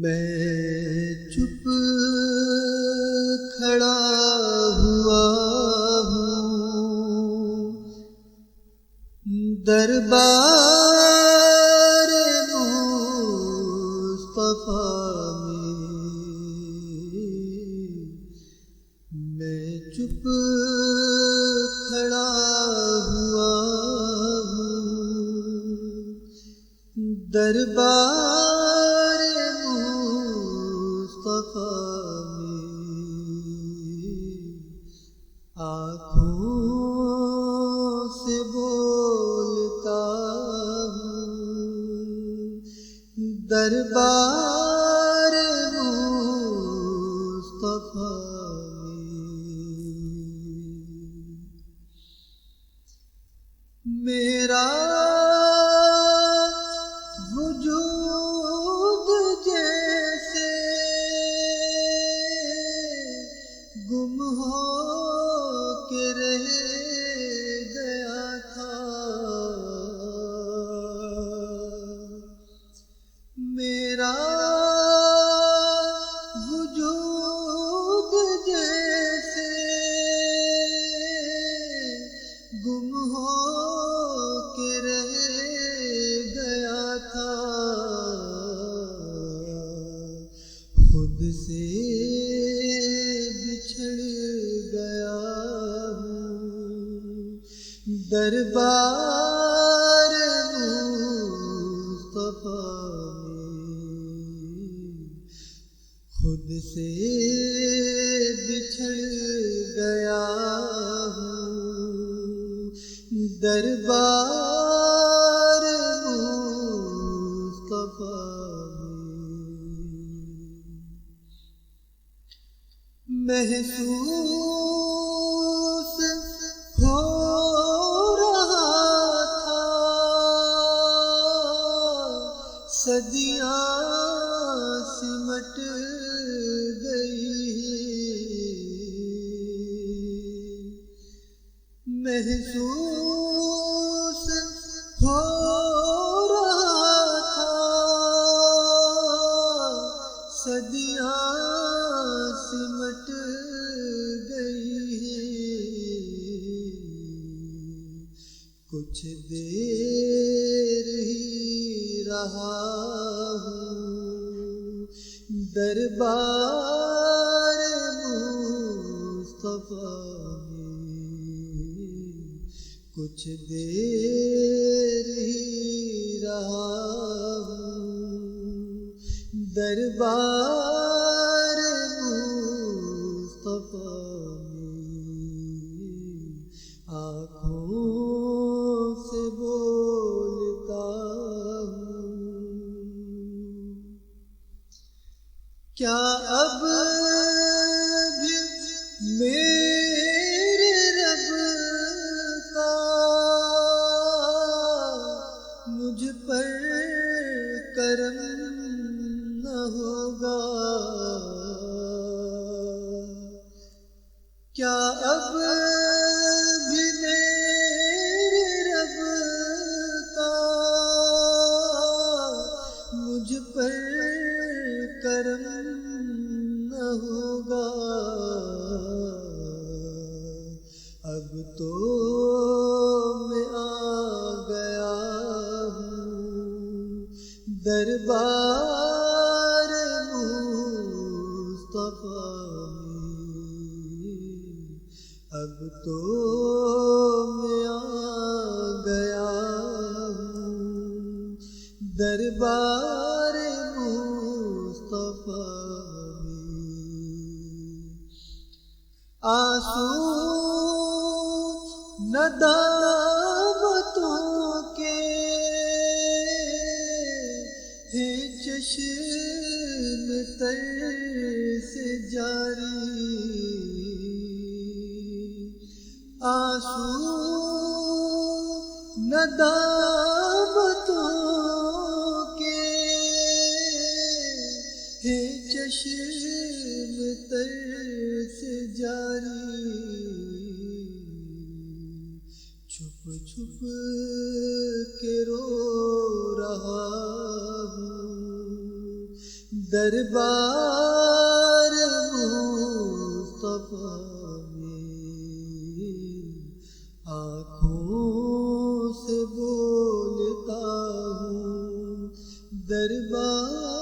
میں چپ کھڑا ہوا ہوں دربار مصطفیٰ میں چپ کھڑا ہوا ہوں دربار مصطفیٰ آنکھوں سے بولتا ہوں دربار مصطفیٰ میرا وجود جیسے گم ہو کے رہ گیا تھا میرا وجود جیسے گم ہو کے رہ گیا تھا خود سے بچھڑ گیا ہوں دربار مصطفیٰ خود سے بچھڑ گیا ہوں دربار مصطفیٰ محسوس ہو رہا تھا صدیاں سمٹ گئی محسوس ہو رہا تھا صدیاں سمٹ گئی کچھ دیر ہی رہا ہوں دربار مصطفیٰ کچھ دیر ہی رہا ہوں دربار مصطفیٰ آنکھوں سے بولتا ہوں کیا اب بھی میرے رب کا مجھ پر کرم نہ ہوگا کیا اب بھی میرے رب کا مجھ پر کرم نہ ہوگا اب تو میں آ گیا ہوں دربار مصطفیٰ اب تو میں آ گیا ہوں دربار مصطفیٰ آنسو ندامتوں کے ہیں چشم تر سے جاری آنسو ندامتوں کے ہیں چشم تر سے جاری چھپ چھپ کے رو رہا ہوں دربار مصطفیٰ میں آنکھوں سے بولتا ہوں، دربار